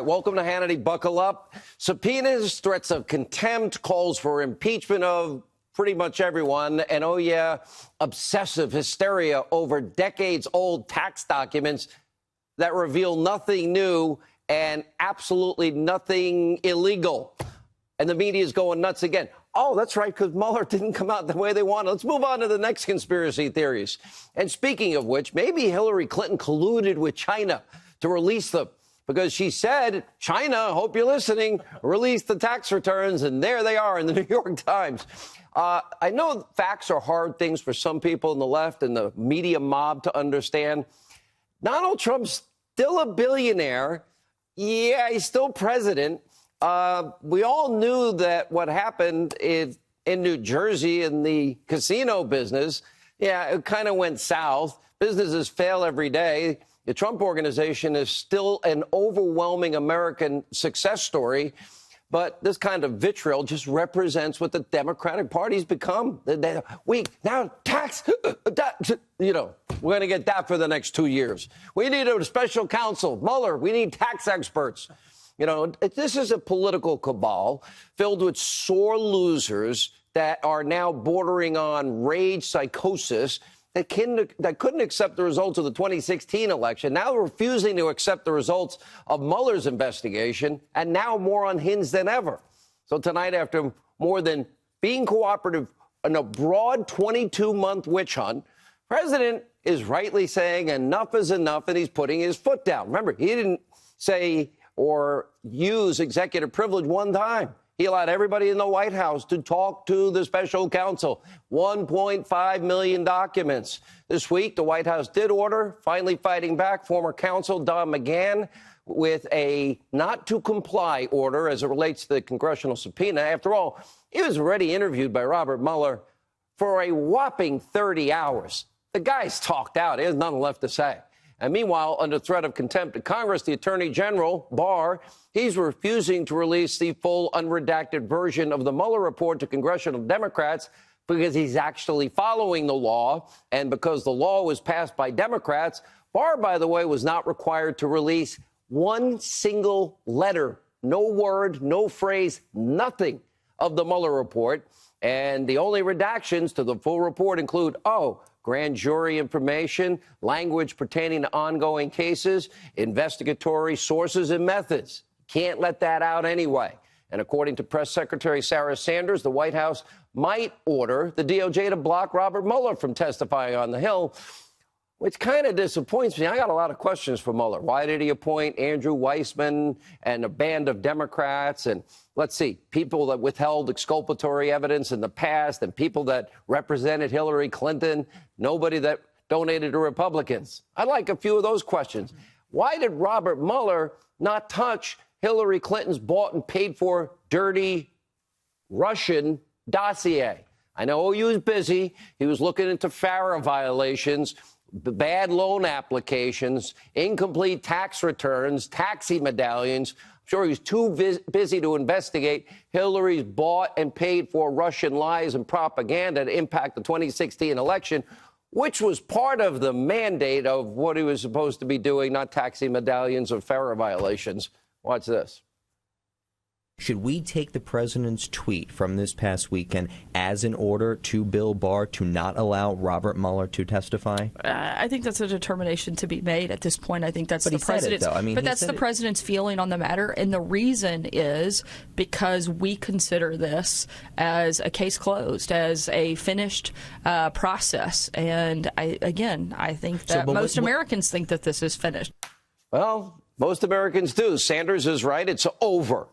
Welcome to Hannity. Buckle up. Subpoenas, threats of contempt, calls for impeachment of pretty much everyone. And, oh, yeah, obsessive hysteria over decades-old tax documents that reveal nothing new and absolutely nothing illegal. And the media is going nuts again. Oh, that's right, because Mueller didn't come out the way they wanted. Let's move on to the next conspiracy theories. And speaking of which, maybe Hillary Clinton colluded with China to release them. Because she said, China, hope you're listening, released the tax returns, and there they are in the New York Times. I know facts are hard things for some people on the left and the media mob to understand. Donald Trump's still a billionaire. Yeah, he's still president. We all knew that what happened in New Jersey in the casino business, yeah, it kind of went south. Businesses fail every day. The Trump organization is still an overwhelming American success story, but this kind of vitriol just represents what the Democratic Party's become. Now tax, we're going to get that for the next 2 years. We need a special counsel, Mueller. We need tax experts. This is a political cabal filled with sore losers that are now bordering on rage psychosis that couldn't accept the results of the 2016 election, now refusing to accept the results of Mueller's investigation, and now more unhinged than ever. So tonight, after more than being cooperative in a broad 22-month witch hunt, President is rightly saying enough is enough, and he's putting his foot down. Remember, he didn't say or use executive privilege one time. He allowed everybody in the White House to talk to the special counsel. 1.5 million documents. This week, the White House did order, finally fighting back, former counsel Don McGahn with a not-to-comply order as it relates to the congressional subpoena. After all, he was already interviewed by Robert Mueller for a whopping 30 hours. The guy's talked out. He has nothing left to say. And meanwhile, under threat of contempt of Congress, the Attorney General, Barr, he's refusing to release the full unredacted version of the Mueller report to congressional Democrats because he's actually following the law. And because the law was passed by Democrats, Barr, by the way, was not required to release one single letter, no word, no phrase, nothing of the Mueller report. And the only redactions to the full report include, grand jury information, language pertaining to ongoing cases, investigatory sources and methods. Can't let that out anyway. And according to Press Secretary Sarah Sanders, the White House might order the DOJ to block Robert Mueller from testifying on the Hill, which kind of disappoints me. I got a lot of questions for Mueller. Why did he appoint Andrew Weissman and a band of Democrats? And let's see, people that withheld exculpatory evidence in the past and people that represented Hillary Clinton, nobody that donated to Republicans. I'd like a few of those questions. Why did Robert Mueller not touch Hillary Clinton's bought and paid for dirty Russian dossier? I know he was busy. He was looking into FARA violations, bad loan applications, incomplete tax returns, taxi medallions. I'm sure he was too busy to investigate Hillary's bought and paid for Russian lies and propaganda to impact the 2016 election, which was part of the mandate of what he was supposed to be doing, not taxi medallions or FARA violations. Watch this. Should we take the president's tweet from this past weekend as an order to Bill Barr to not allow Robert Mueller to testify? I think that's a determination to be made at this point. I think that's the president's. That's the president's feeling on the matter, and the reason is because we consider this as a case closed, as a finished process. And I think that most Americans think that this is finished. Well, most Americans do. Sanders is right. It's over.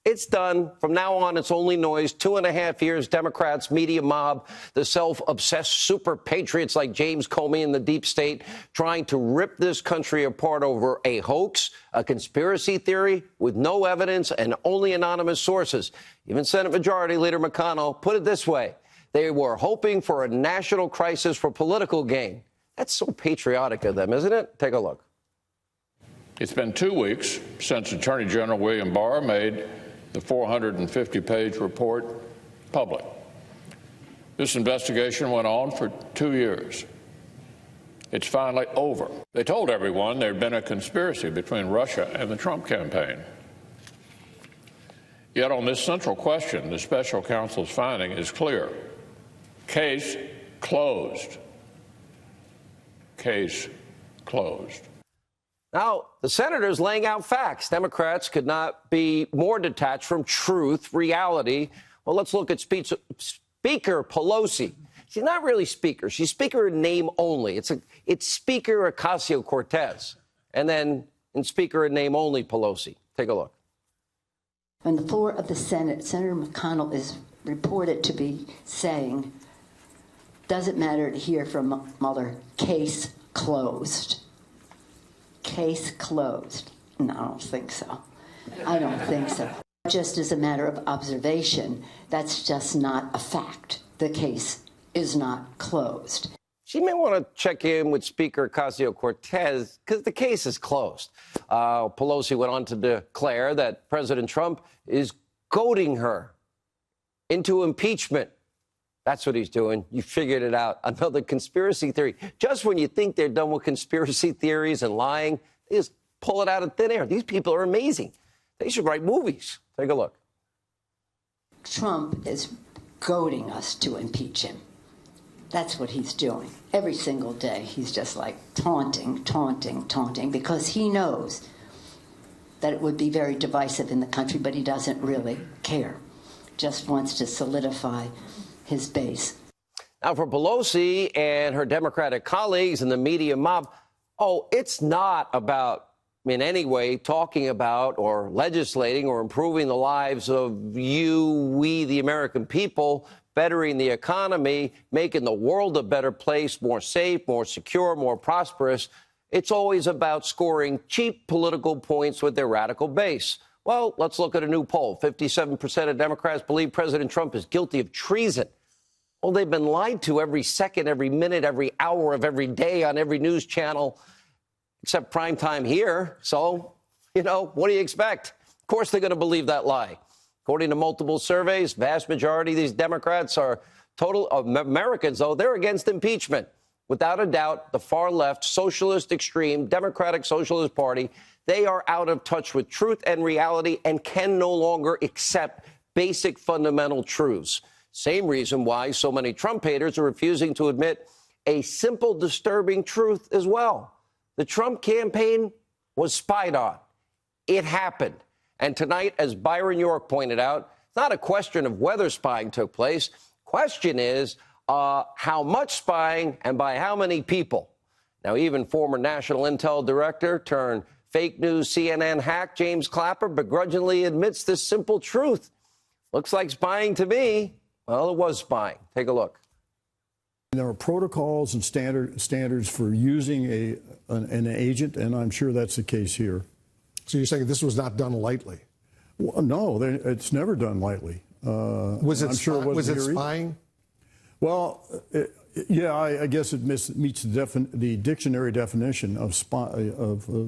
It's done. From now on, it's only noise. 2.5 years, Democrats, media mob, the self-obsessed super patriots like James Comey and the deep state trying to rip this country apart over a hoax, a conspiracy theory with no evidence and only anonymous sources. Even Senate Majority Leader McConnell put it this way. They were hoping for a national crisis for political gain. That's so patriotic of them, isn't it? Take a look. It's been 2 weeks since Attorney General William Barr made the 450-page report public. This investigation went on for 2 years. It's finally over. They told everyone there had been a conspiracy between Russia and the Trump campaign. Yet on this central question, the special counsel's finding is clear. Case closed. Case closed. Now, the senator's laying out facts. Democrats could not be more detached from truth, reality. Well, let's look at Speaker Pelosi. She's not really Speaker. She's Speaker in name only. It's Speaker Ocasio-Cortez. And then in Speaker in name only, Pelosi. Take a look. On the floor of the Senate, Senator McConnell is reported to be saying, doesn't matter to hear from Mueller, case closed. Case closed. No, I don't think so. I don't think so. Just as a matter of observation, that's just not a fact. The case is not closed. She may want to check in with Speaker Ocasio-Cortez because the case is closed. Pelosi went on to declare that President Trump is goading her into impeachment. That's what he's doing. You figured it out. Another conspiracy theory. Just when you think they're done with conspiracy theories and lying, they just pull it out of thin air. These people are amazing. They should write movies. Take a look. Trump is goading us to impeach him. That's what he's doing. Every single day, he's just like taunting, because he knows that it would be very divisive in the country, but he doesn't really care. Just wants to solidify his base. Now, for Pelosi and her Democratic colleagues and the media mob, it's not about, in any way, talking about or legislating or improving the lives of we, the American people, bettering the economy, making the world a better place, more safe, more secure, more prosperous. It's always about scoring cheap political points with their radical base. Well, let's look at a new poll. 57% of Democrats believe President Trump is guilty of treason. Well, they've been lied to every second, every minute, every hour of every day on every news channel, except primetime here. So, what do you expect? Of course they're going to believe that lie. According to multiple surveys, vast majority of these Democrats are Americans, though, they're against impeachment. Without a doubt, the far left, socialist extreme, Democratic Socialist Party, they are out of touch with truth and reality and can no longer accept basic fundamental truths. Same reason why so many Trump haters are refusing to admit a simple, disturbing truth as well. The Trump campaign was spied on. It happened. And tonight, as Byron York pointed out, it's not a question of whether spying took place. Question is how much spying and by how many people. Now, even former National Intel Director turned fake news CNN hack James Clapper begrudgingly admits this simple truth. Looks like spying to me. Well, it was spying. Take a look. There are protocols and standards for using an agent, and I'm sure that's the case here. So you're saying this was not done lightly? Well, no, it's never done lightly. Was it spying? Well, I guess it meets the dictionary definition of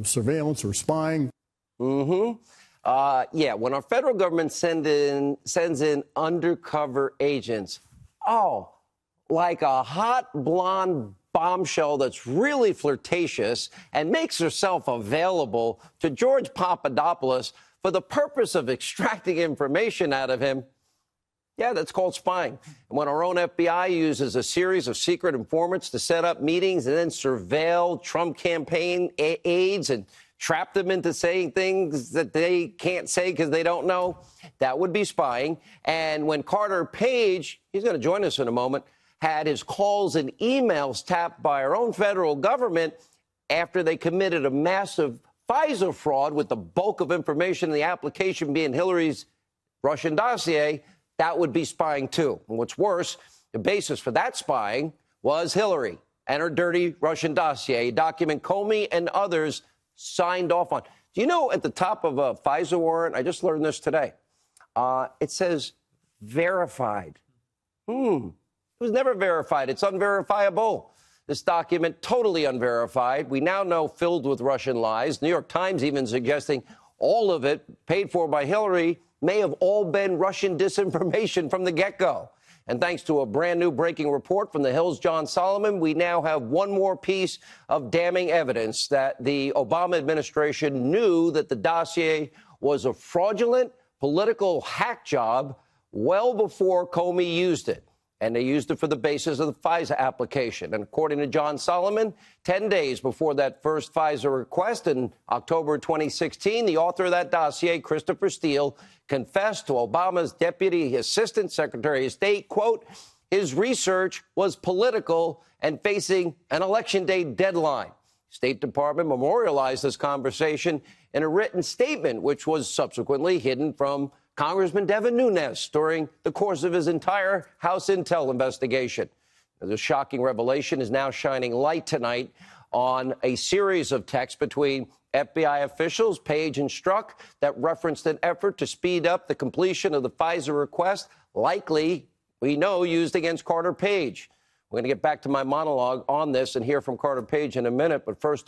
surveillance or spying. When our federal government sends in undercover agents, like a hot blonde bombshell that's really flirtatious and makes herself available to George Papadopoulos for the purpose of extracting information out of him. Yeah, that's called spying. And when our own FBI uses a series of secret informants to set up meetings and then surveil Trump campaign aides and trap them into saying things that they can't say because they don't know, that would be spying. And when Carter Page, he's going to join us in a moment, had his calls and emails tapped by our own federal government after they committed a massive FISA fraud with the bulk of information in the application being Hillary's Russian dossier, that would be spying too. And what's worse, the basis for that spying was Hillary and her dirty Russian dossier, a document Comey and others signed off on. Do you know at the top of a FISA warrant, I just learned this today, it says verified. It was never verified. It's unverifiable. This document, totally unverified. We now know filled with Russian lies. New York Times even suggesting all of it, paid for by Hillary, may have all been Russian disinformation from the get-go. And thanks to a brand new breaking report from the Hill's John Solomon, we now have one more piece of damning evidence that the Obama administration knew that the dossier was a fraudulent political hack job well before Comey used it. And they used it for the basis of the FISA application. And according to John Solomon, 10 days before that first FISA request in October 2016, the author of that dossier, Christopher Steele, confessed to Obama's Deputy Assistant Secretary of State, quote, his research was political and facing an election day deadline. State Department memorialized this conversation in a written statement, which was subsequently hidden from Congressman Devin Nunes during the course of his entire House Intel investigation. The shocking revelation is now shining light tonight on a series of texts between FBI officials, Page and Strzok, that referenced an effort to speed up the completion of the FISA request, likely, we know, used against Carter Page. We're going to get back to my monologue on this and hear from Carter Page in a minute, but first,